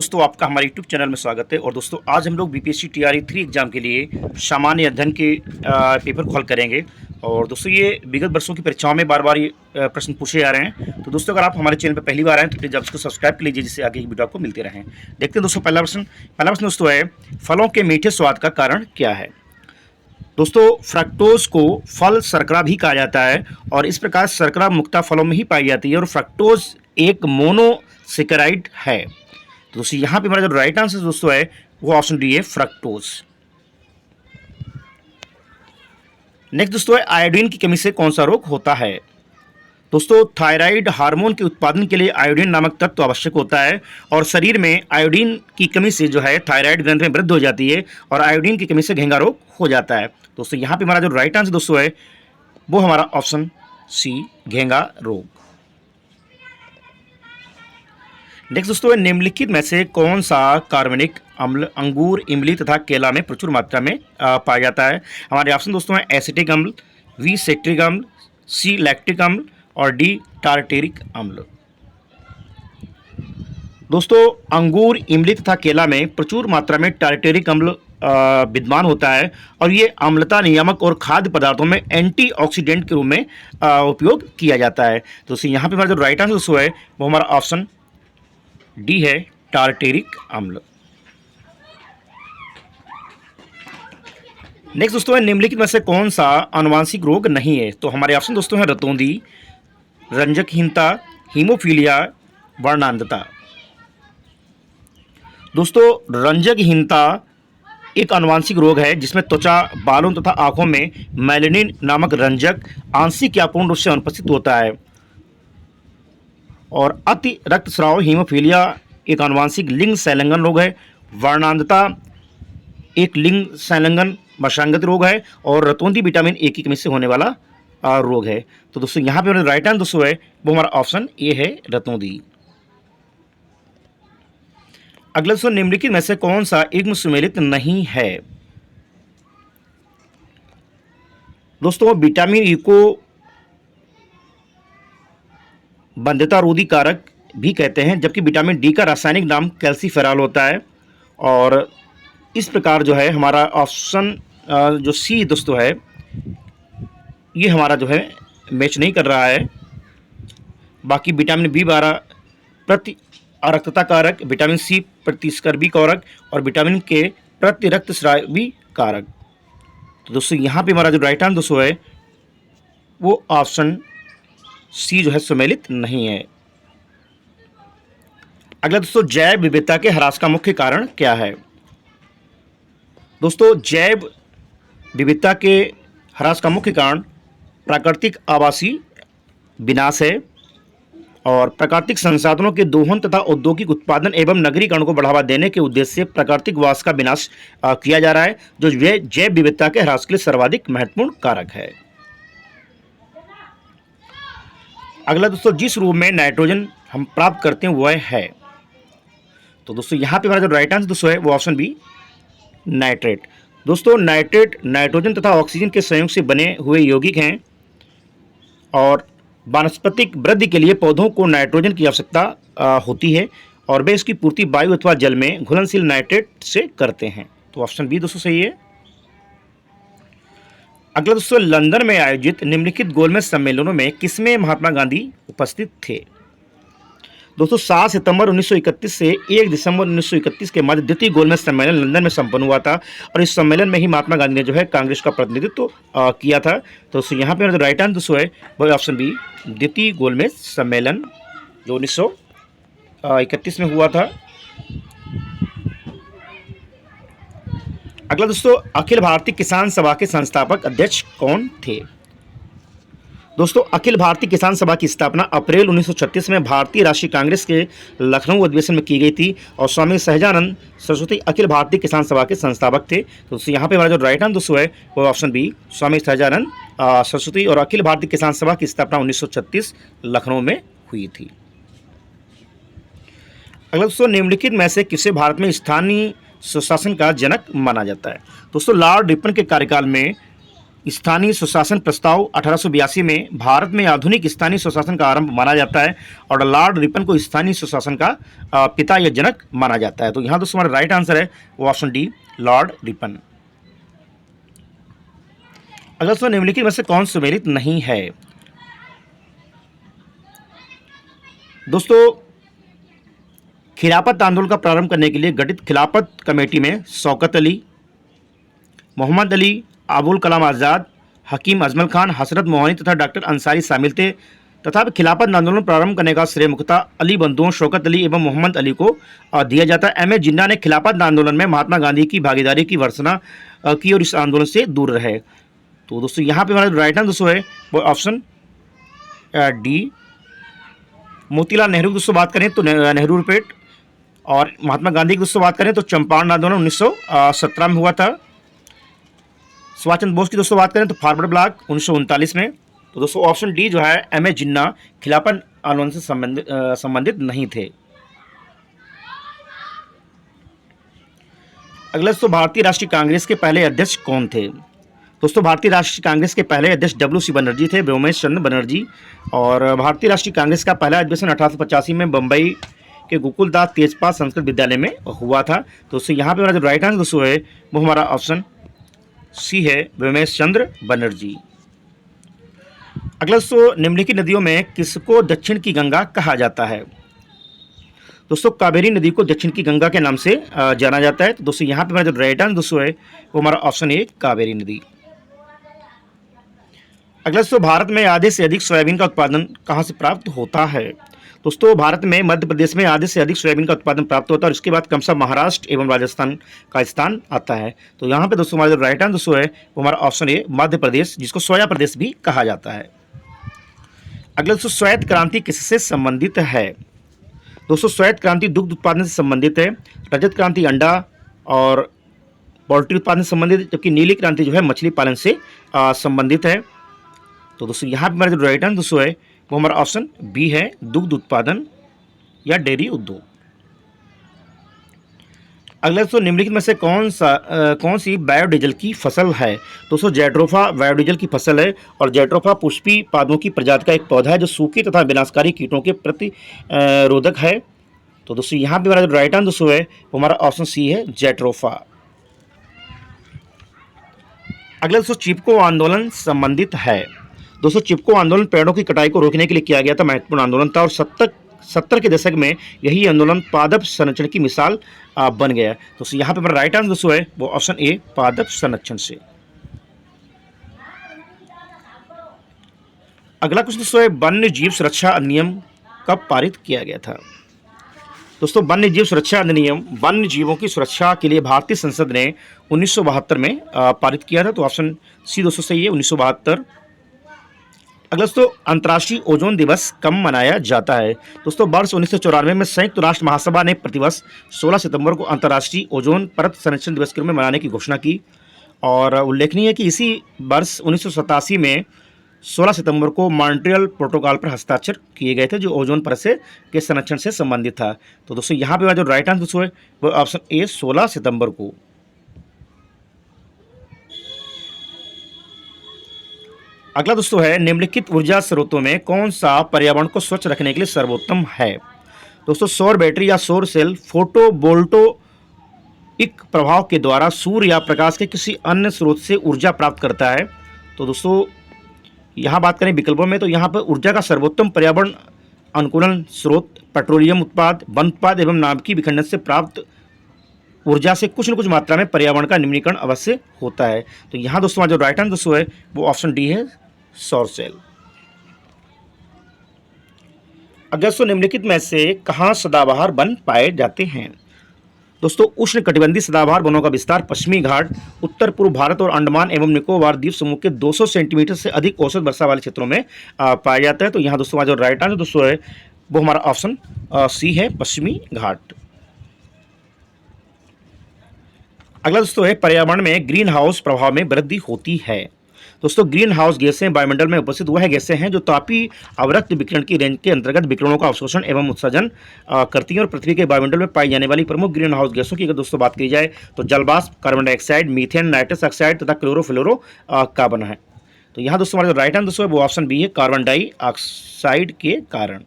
दोस्तों आपका हमारे यूट्यूब चैनल में स्वागत है। और दोस्तों आज हम लोग बीपीएससी टीआरई 3 एग्ज़ाम के लिए सामान्य अध्ययन के पेपर को हल करेंगे। और दोस्तों ये विगत वर्षों की परीक्षाओं में बार बार ये प्रश्न पूछे जा रहे हैं। तो दोस्तों अगर आप हमारे चैनल पर पहली बार आए तो प्लीज़ आप इसको सब्सक्राइब कर लीजिए, जिससे आगे की वीडियो आपको मिलते रहें। देखते हैं दोस्तों पहला प्रश्न दोस्तों है, फलों के मीठे स्वाद का कारण क्या है। दोस्तों फ्रक्टोज को फल शर्करा भी कहा जाता है और इस प्रकार शर्करा मुक्ता फलों में ही पाई जाती है और फ्रक्टोज एक मोनोसेकेराइड है। तो दोस्तों यहाँ पे हमारा जो राइट आंसर दोस्तों है वो ऑप्शन डी है, फ्रक्टोज। नेक्स्ट दोस्तों है, आयोडीन की कमी से कौन सा रोग होता है। दोस्तों थायराइड हार्मोन के उत्पादन के लिए आयोडीन नामक तत्व आवश्यक होता है और शरीर में आयोडीन की कमी से जो है थायराइड ग्रंथ में वृद्धि हो जाती है और आयोडीन की कमी से घेंगा रोग हो जाता है। दोस्तों यहाँ पे हमारा जो राइट आंसर दोस्तों है वो हमारा ऑप्शन सी, घेंगा रोग। नेक्स्ट दोस्तों है, निम्नलिखित में से कौन सा कार्बनिक अम्ल अंगूर, इमली तथा केला में प्रचुर मात्रा में पाया जाता है। हमारे ऑप्शन दोस्तों हैं एसिटिक अम्ल, बी सिट्रिक अम्ल, सी लैक्टिक अम्ल और डी टार्टेरिक अम्ल। दोस्तों अंगूर, इमली तथा केला में प्रचुर मात्रा में टार्टेरिक अम्ल विद्यमान होता है और ये अम्लता नियामक और खाद्य पदार्थों में एंटीऑक्सीडेंट के रूप में उपयोग किया जाता है। तो यहाँ पे हमारा जो राइट आंसर दोस्तों है वो हमारा ऑप्शन डी है, टार्टेरिक अम्ल। नेक्स्ट दोस्तों है, निम्नलिखित में से कौन सा आनुवांशिक रोग नहीं है। तो हमारे ऑप्शन दोस्तों हैं रतौंधी, रंजकहीनता, हीमोफीलिया, वर्णांधता। दोस्तों रंजकहीनता एक आनुवांशिक रोग है जिसमें त्वचा, बालों तथा आंखों में मेलानिन नामक रंजक आंशिक या पूर्ण रूप से अनुपस्थित होता है। और अति रक्तस्राव हीमोफीलिया एक आनुवांशिक लिंग संलग्न रोग है। वर्णांधता एक लिंग संलग्न वंशागत रोग है और रतौंधी विटामिन ए की कमी से होने वाला रोग है। तो दोस्तों यहाँ पे राइट आंसर दोस्तों है वो हमारा ऑप्शन ए है, रतौंधी। अगला दोस्तों, निम्नलिखित में से कौन सा युग्म सुमेलित नहीं है। दोस्तों विटामिन ई को बंध्यता रोधी कारक भी कहते हैं, जबकि विटामिन डी का रासायनिक नाम कैल्सीफेरॉल होता है। और इस प्रकार जो है हमारा ऑप्शन जो सी दोस्तों है ये हमारा जो है मैच नहीं कर रहा है। बाकी विटामिन बी12 प्रति अरक्तता कारक, विटामिन सी प्रतिस्कर्बी कारक और विटामिन के प्रति रक्तस्रावी कारक। तो दोस्तों यहाँ पे हमारा जो राइट आंसर दोस्तों है वो ऑप्शन सी जो है सुमेलित नहीं है। अगला दोस्तों, जैव विविधता के ह्रास का मुख्य कारण क्या है। दोस्तों जैव विविधता के ह्रास का मुख्य कारण प्राकृतिक आवासीय विनाश है और प्राकृतिक संसाधनों के दोहन तथा औद्योगिक उत्पादन एवं नगरीकरण को बढ़ावा देने के उद्देश्य से प्राकृतिक वास का विनाश किया जा रहा है, जो जैव विविधता के ह्रास के लिए सर्वाधिक महत्वपूर्ण कारक है। अगला दोस्तों, जिस रूप में नाइट्रोजन हम प्राप्त करते हैं वह है। तो दोस्तों यहाँ पे हमारा जो राइट आंसर दोस्तों है वो ऑप्शन बी, नाइट्रेट। दोस्तों नाइट्रेट नाइट्रोजन तथा ऑक्सीजन के संयोग से बने हुए यौगिक हैं और वानस्पतिक वृद्धि के लिए पौधों को नाइट्रोजन की आवश्यकता होती है और वे इसकी पूर्ति वायु अथवा जल में घुलनशील नाइट्रेट से करते हैं। तो ऑप्शन बी दोस्तों सही है। अगला दोस्तों, लंदन में आयोजित निम्नलिखित गोलमेज सम्मेलनों में किसमें महात्मा गांधी उपस्थित थे। दोस्तों 7 सितंबर 1931 से 1 दिसंबर 1931 के मध्य द्वितीय गोलमेज सम्मेलन लंदन में संपन्न हुआ था और इस सम्मेलन में ही महात्मा गांधी ने जो है कांग्रेस का प्रतिनिधित्व किया था। तो यहाँ पे जो राइट आंसर दोस्तों है वह ऑप्शन बी, द्वितीय गोलमेज सम्मेलन जो 1931 में हुआ था। अगला दोस्तों, अखिल भारतीय किसान सभा के संस्थापक अध्यक्ष कौन थे। दोस्तों अखिल भारतीय किसान सभा की स्थापना अप्रैल 1936 में भारतीय राष्ट्रीय कांग्रेस के लखनऊ अधिवेशन में की गई थी और स्वामी सहजानंद सरस्वती अखिल भारतीय किसान सभा के संस्थापक थे। तो यहाँ पे हमारा जो राइट आंसर दोस्तों है वो ऑप्शन बी, स्वामी सहजानंद सरस्वती। और अखिल भारतीय किसान सभा की स्थापना 1936 लखनऊ में हुई थी। अगला दोस्तों, निम्नलिखित में से किसे भारत में स्थानीय सुशासन का जनक माना जाता है। दोस्तों लॉर्ड रिपन के कार्यकाल में स्थानीय स्वशासन प्रस्ताव 1882 में भारत में आधुनिक स्थानीय स्वशासन का आरंभ माना जाता है और लॉर्ड रिपन को स्थानीय स्वशासन का पिता या जनक माना जाता है। तो यहाँ दोस्तों हमारा राइट आंसर है वो ऑप्शन डी, लॉर्ड रिपन। अगला दोस्तों निम्नलिखित में से कौन सुमेलित नहीं है? दोस्तों खिलाफत आंदोलन का प्रारंभ करने के लिए गठित खिलाफत कमेटी में शौकत अली, मोहम्मद अली, अबुल कलाम आज़ाद, हकीम अजमल खान, हसरत मोहनी तथा डॉक्टर अंसारी शामिल थे तथा खिलाफत आंदोलन प्रारंभ करने का श्रेय मुख्यतः अली बंधुओं शौकत अली एवं मोहम्मद अली को दिया जाता है। एम ए जिन्ना ने खिलाफत आंदोलन में महात्मा गांधी की भागीदारी की भर्त्सना की और इस आंदोलन से दूर रहे। तो दोस्तों यहाँ पे हमारा राइट आंसर दोस्तों है वो ऑप्शन डी, मोतीलाल नेहरू की दोस्तों बात करें तो नेहरू रिपेट, और महात्मा गांधी की दोस्तों बात करें तो चंपारण आंदोलन 1917 में हुआ था। सुभाष चंद्र बोस की दोस्तों बात करें तो फॉरवर्ड ब्लॉक 1939 में। तो दोस्तों ऑप्शन डी जो है एम ए जिन्ना खिलाफत आंदोलन से संबंधित नहीं थे। अगला दोस्तों भारतीय राष्ट्रीय कांग्रेस के पहले अध्यक्ष कौन थे? दोस्तों भारतीय राष्ट्रीय कांग्रेस के पहले अध्यक्ष WC बनर्जी थे, व्योमेश चंद्र बनर्जी। और भारतीय राष्ट्रीय कांग्रेस का पहला अधिवेशन 1885 में बम्बई के गोकुलदास तेजपाल संस्कृत विद्यालय में हुआ था। तो उससे यहाँ पे हमारा जो राइट आंसर दोस्तों है वो हमारा ऑप्शन सी है, व्योमेश चंद्र बनर्जी। अगला दोस्तों निम्नलिखित नदियों में किसको दक्षिण की गंगा कहा जाता है? दोस्तों कावेरी नदी को दक्षिण की गंगा के नाम से जाना जाता है। तो दोस्तों यहाँ पे हमारा जो राइट आंसर दोस्तों है वो हमारा ऑप्शन ए, कावेरी नदी। अगला दोस्तों भारत में आधे से अधिक सोयाबीन का उत्पादन कहाँ से प्राप्त होता है? दोस्तों भारत में मध्य प्रदेश में आधे से अधिक सोयाबीन का उत्पादन प्राप्त होता है और इसके बाद क्रमशः महाराष्ट्र एवं राजस्थान का स्थान आता है। तो यहाँ पे दोस्तों हमारा जो राइट आंसर दोस्तों है वो हमारा ऑप्शन ए, मध्य प्रदेश, जिसको सोया प्रदेश भी कहा जाता है। अगला दोस्तों श्वेत क्रांति किससे संबंधित है? दोस्तों श्वेत क्रांति दुग्ध उत्पादन से संबंधित है, रजत क्रांति अंडा और पोल्ट्री उत्पादन से संबंधित है, जबकि नीली क्रांति जो है मछली पालन से संबंधित है। तो दोस्तों यहाँ पे हमारा जो राइट आंसर दोस्तों है वो हमारा ऑप्शन बी है, दुग्ध उत्पादन या डेयरी उद्योग। अगला दोस्तों निम्नलिखित में से कौन सी बायोडीजल की फसल है? दोस्तों जेट्रोफा बायोडीजल की फसल है और जेट्रोफा पुष्पी पादों की प्रजाति का एक पौधा है जो सूखे तथा विनाशकारी कीटों के प्रति रोधक है। तो दोस्तों यहाँ पे हमारा जो राइट आंसर दोस्तों है वो हमारा ऑप्शन सी है, जेट्रोफा। अगला दोस्तों चिपको आंदोलन संबंधित है। दोस्तों चिपको आंदोलन पेड़ों की कटाई को रोकने के लिए किया गया था, महत्वपूर्ण आंदोलन था और 70 के दशक में यही आंदोलन पादप संरक्षण की मिसाल बन गया। तो यहाँ पे हमारा राइट आंसर दोस्तों है वो ऑप्शन ए, पादप संरक्षण से। अगला क्वेश्चन दोस्तों है वन्य जीव सुरक्षा अधिनियम कब पारित किया गया था? दोस्तों वन्य जीव सुरक्षा अधिनियम वन्य जीवों की सुरक्षा के लिए भारतीय संसद ने 1972 में पारित किया था। तो ऑप्शन सी दोस्तों सही है, 1972। अगला दोस्तों अंतर्राष्ट्रीय ओजोन दिवस कब मनाया जाता है? दोस्तों वर्ष 1994 में संयुक्त राष्ट्र महासभा ने प्रतिवर्ष 16 सितंबर को अंतर्राष्ट्रीय ओजोन परत संरक्षण दिवस के रूप में मनाने की घोषणा की। और उल्लेखनीय है कि इसी वर्ष 1987 में 16 सितंबर को मॉन्ट्रियल प्रोटोकॉल पर हस्ताक्षर किए गए थे जो ओजोन परत के संरक्षण से संबंधित था। तो दोस्तों यहाँ पे जो राइट आंसर है वो ऑप्शन ए, 16 सितंबर को। अगला दोस्तों है निम्नलिखित ऊर्जा स्रोतों में कौन सा पर्यावरण को स्वच्छ रखने के लिए सर्वोत्तम है? दोस्तों सौर बैटरी या सौर सेल फोटोवोल्टाइक प्रभाव के द्वारा सूर्य या प्रकाश के किसी अन्य स्रोत से ऊर्जा प्राप्त करता है। तो दोस्तों यहाँ बात करें विकल्पों में तो यहाँ पर ऊर्जा का सर्वोत्तम पर्यावरण अनुकूलन स्रोत पेट्रोलियम उत्पाद, वन उत्पाद एवं नाभिकीय विखंडन से प्राप्त ऊर्जा से कुछ न कुछ मात्रा में पर्यावरण का निम्नीकरण अवश्य होता है। तो यहाँ दोस्तों जो राइट आंसर दोस्तों है वो ऑप्शन डी है, सौर सेल। अगला दोस्तों निम्नलिखित में से कहाँ सदाबहार वन पाए जाते हैं? दोस्तों उष्णकटिबंधीय सदाबहार वनों का विस्तार पश्चिमी घाट, उत्तर पूर्व भारत और अंडमान एवं निकोबार द्वीप समूह के 200 सेंटीमीटर से अधिक औसत वर्षा वाले क्षेत्रों में पाया जाता है। तो यहाँ दोस्तों जो राइट आंसर दोस्तों है वो हमारा ऑप्शन सी है, पश्चिमी घाट। अगला दोस्तों है पर्यावरण में ग्रीन हाउस प्रभाव में वृद्धि होती है। दोस्तों ग्रीन हाउस गैसें वायुमंडल में उपस्थित वह गैसें हैं जो तापीय अवरक्त विकिरण की रेंज के अंतर्गत विकिरणों का अवशोषण एवं उत्सर्जन करती हैं। और पृथ्वी के वायुमंडल में पाई जाने वाली प्रमुख ग्रीन हाउस गैसों की अगर दोस्तों बात की जाए तो जलवाष्प, carbon dioxide, methane, nitrous oxide तथा क्लोरोफ्लोरो कार्बन है। तो यहाँ दोस्तों हमारा जो राइट आंसर दोस्तों है वो ऑप्शन बी है, कार्बन डाइऑक्साइड के कारण।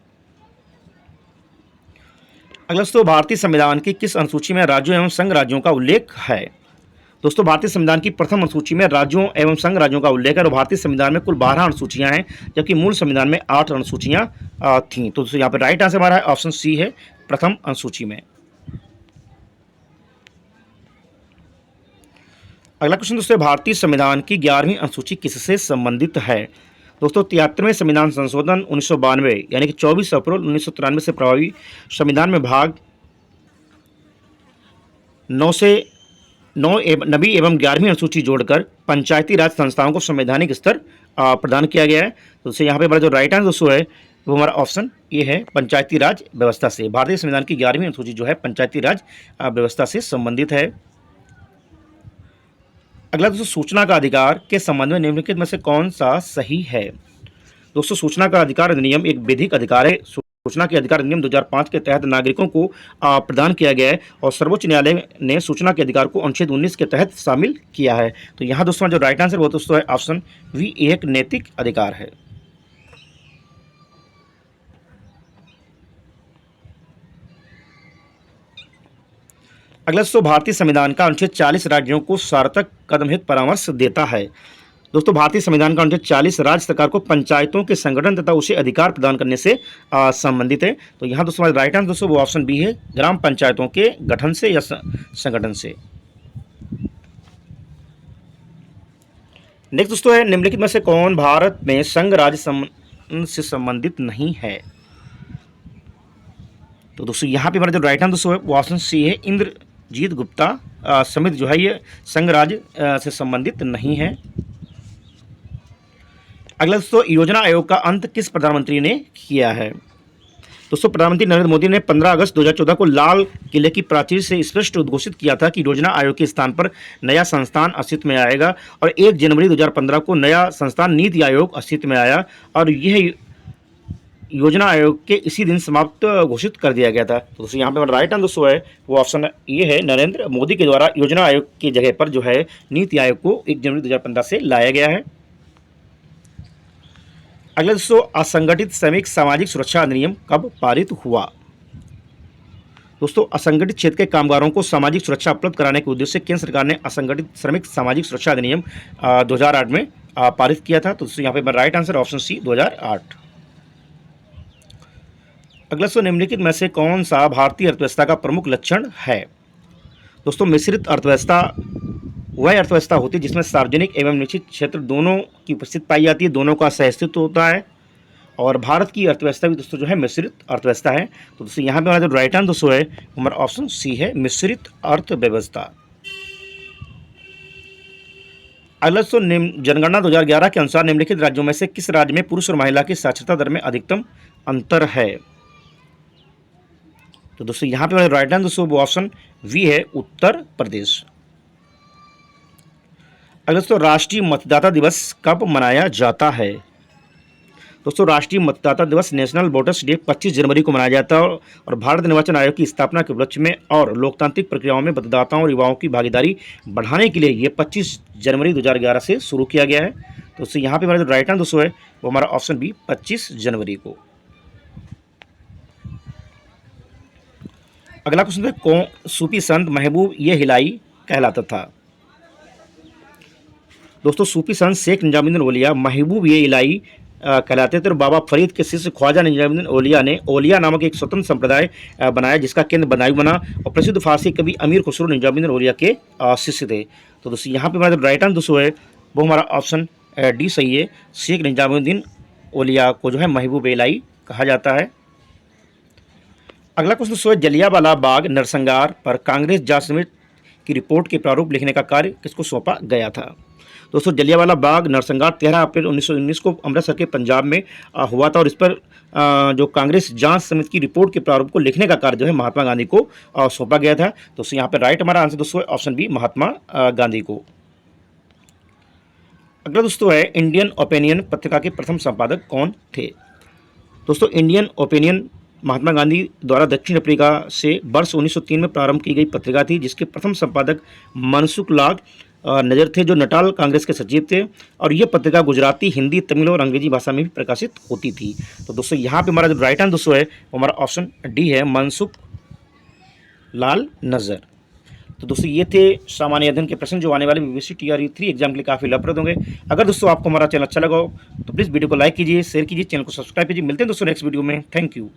अगला दोस्तों, भारतीय संविधान की किस अनुसूची में राज्यों एवं संघ राज्यों का उल्लेख है? दोस्तों भारतीय संविधान की प्रथम अनुसूची में राज्यों एवं संघ राज्यों का उल्लेख है और भारतीय संविधान में कुल 12 अनुसूचियां हैं, जबकि मूल संविधान में 8 अनुसूचियां थीं। तो दोस्तों यहाँ पे राइट आंसर हमारा है ऑप्शन सी है, प्रथम अनुसूची में। अगला क्वेश्चन दोस्तों, भारतीय संविधान की 11वीं अनुसूची किससे संबंधित है? दोस्तों 73वें संविधान संशोधन 1992 यानी कि 24 अप्रैल 1993 से प्रभावी संविधान में भाग 9 एवं 11वीं अनुसूची जोड़कर पंचायती राज संस्थाओं को संवैधानिक स्तर प्रदान किया गया है। तो उससे यहाँ पे हमारा जो राइट आंसर दोस्तों है वो हमारा ऑप्शन ये है, पंचायती राज व्यवस्था से। भारतीय संविधान की 11वीं अनुसूची जो है पंचायती राज व्यवस्था से संबंधित है। अगला दोस्तों, सूचना का अधिकार के संबंध में निम्नलिखित में से कौन सा सही है? दोस्तों सूचना का अधिकार अधिनियम एक विधिक अधिकार है। सूचना के अधिकार अधिनियम 2005 के तहत नागरिकों को प्रदान किया गया है और सर्वोच्च न्यायालय ने सूचना के अधिकार को अनुच्छेद 19 के तहत शामिल किया है। तो यहाँ दोस्तों जो राइट आंसर वो दोस्तों है ऑप्शन वी, एक नैतिक अधिकार है। अगला दोस्तों, भारतीय संविधान का अनुच्छेद 40 राज्यों को सार्थक कदम हित परामर्श देता है। दोस्तों भारतीय संविधान का अनुच्छेद 40 राज्य सरकार को पंचायतों के संगठन तथा उसे अधिकार प्रदान करने से संबंधित है। तो यहाँ दोस्तों हमारा राइट आंसर दोस्तों वो ऑप्शन बी है, ग्राम पंचायतों के गठन से या संगठन से। नेक्स्ट दोस्तों है, निम्नलिखित में से कौन भारत में संघ राज्य से संबंधित नहीं है? तो दोस्तों यहाँ पे हमारा जो राइट आंसर दोस्तों है वो ऑप्शन सी है, इंद्रजीत गुप्ता समिति जो है ये संघ राज्य से संबंधित नहीं है। अगला दोस्तों, योजना आयोग का अंत किस प्रधानमंत्री ने किया है? दोस्तों प्रधानमंत्री नरेंद्र मोदी ने 15 अगस्त 2014 को लाल किले की प्राचीर से स्पष्ट उद्घोषित किया था कि योजना आयोग के स्थान पर नया संस्थान अस्तित्व में आएगा और 1 जनवरी 2015 को नया संस्थान नीति आयोग अस्तित्व में आया और यह योजना आयोग के इसी दिन समाप्त घोषित कर दिया गया था। तो दोस्तों यहाँ पे राइट आंसर दोस्तों है वो ऑप्शन ये है, नरेंद्र मोदी के द्वारा योजना आयोग की जगह पर जो है नीति आयोग को 1 जनवरी 2015 से लाया गया है। अगला दोस्तों, असंगठित श्रमिक सामाजिक सुरक्षा अधिनियम कब पारित हुआ? दोस्तों असंगठित क्षेत्र के कामगारों को सामाजिक सुरक्षा उपलब्ध कराने के उद्देश्य से केंद्र सरकार ने असंगठित श्रमिक सामाजिक सुरक्षा अधिनियम 2008 में पारित किया था। तो दोस्तों यहाँ पे राइट आंसर ऑप्शन सी 2008। अगला दोस्तों, निम्नलिखित में से कौन सा भारतीय अर्थव्यवस्था का प्रमुख लक्षण है? दोस्तों मिश्रित अर्थव्यवस्था वह अर्थव्यवस्था होती है जिसमें सार्वजनिक एवं निश्चित क्षेत्र दोनों की उपस्थिति पाई जाती है, दोनों का सहअस्तित्व होता है। और भारत की अर्थव्यवस्था भी दोस्तों जो है मिश्रित अर्थव्यवस्था है। तो दोस्तों यहाँ पे हमारा जो राइट आंसर दोस्तों है हमारा ऑप्शन सी है, मिश्रित अर्थव्यवस्था। अगला दोस्तों, जनगणना 2011 के अनुसार निम्नलिखित राज्यों में से किस राज्य में पुरुष और महिला की साक्षरता दर में अधिकतम अंतर है? तो दोस्तों यहाँ पे राइट आंसर दोस्तों वो ऑप्शन वी है, उत्तर प्रदेश। अगला दोस्तों, राष्ट्रीय मतदाता दिवस कब मनाया जाता है? दोस्तों राष्ट्रीय मतदाता दिवस नेशनल वोटर्स डे 25 जनवरी को मनाया जाता है और भारत निर्वाचन आयोग की स्थापना के उपलक्ष्य में और लोकतांत्रिक प्रक्रियाओं में मतदाताओं और युवाओं की भागीदारी बढ़ाने के लिए ये 25 जनवरी 2011 से शुरू किया गया है। तो उससे यहाँ पे हमारा जो राइट आंसर दोस्तों है वो हमारा ऑप्शन बी 25 जनवरी को। अगला क्वेश्चन है, कौन सूफी संत महबूब ये हिलाई कहलाता था? दोस्तों सूफी संत शेख निजामुद्दीन औलिया महबूब ये इलाई कहलाते थे और बाबा फरीद के शिष्य ख्वाजा निजामुद्दीन औलिया ने औलिया नामक एक स्वतंत्र संप्रदाय बनाया जिसका केंद्र बदायूं बना और प्रसिद्ध फारसी कवि अमीर खुसरो निजामुद्दीन औलिया के शिष्य थे। तो दोस्तों यहाँ पे हमारा जो राइट आंसर दोस्तों है वो हमारा ऑप्शन डी सही है, शेख निजामुद्दीन औलिया को जो है महबूब ए इलाई कहा जाता है। अगला क्वेश्चन दोस्तों है, जलियांवाला बाग नरसंहार पर कांग्रेस जांच समिति की रिपोर्ट के प्रारूप लिखने का कार्य किसको सौंपा गया था? दोस्तों जलियांवाला बाग नरसंहार 13 अप्रैल 1919 को अमृतसर के पंजाब में हुआ था और इस पर जो कांग्रेस जांच समिति की रिपोर्ट के प्रारूप को लिखने का कार्य जो है महात्मा गांधी को सौंपा गया था। तो यहाँ पे राइट हमारा आंसर दोस्तों ऑप्शन बी महात्मा गांधी को। अगला दोस्तों है इंडियन ओपिनियन पत्रिका के प्रथम संपादक कौन थे। दोस्तों इंडियन ओपिनियन महात्मा गांधी द्वारा दक्षिण अफ्रीका से वर्ष 1903 में प्रारंभ की गई पत्रिका थी, जिसके प्रथम संपादक मनसुख लाल नजर थे, जो नटाल कांग्रेस के सचिव थे। और यह पत्रिका गुजराती, हिंदी, तमिल और अंग्रेजी भाषा में भी प्रकाशित होती थी। तो दोस्तों यहाँ पे हमारा जो राइट आंसर दोस्तों है वो हमारा ऑप्शन डी है, मनसुख लाल नजर। तो दोस्तों ये थे सामान्य अध्ययन के प्रश्न जो आने वाले बीपीएससी टीआरई 3 एग्जाम के लिए काफ़ी लाभप्रद होंगे। अगर दोस्तों आपको हमारा चैनल अच्छा लगा हो तो प्लीज़ वीडियो को लाइक कीजिए, शेयर कीजिए, चैनल को सब्सक्राइब कीजिए। मिलते हैं दोस्तों नेक्स्ट वीडियो में। Thank you.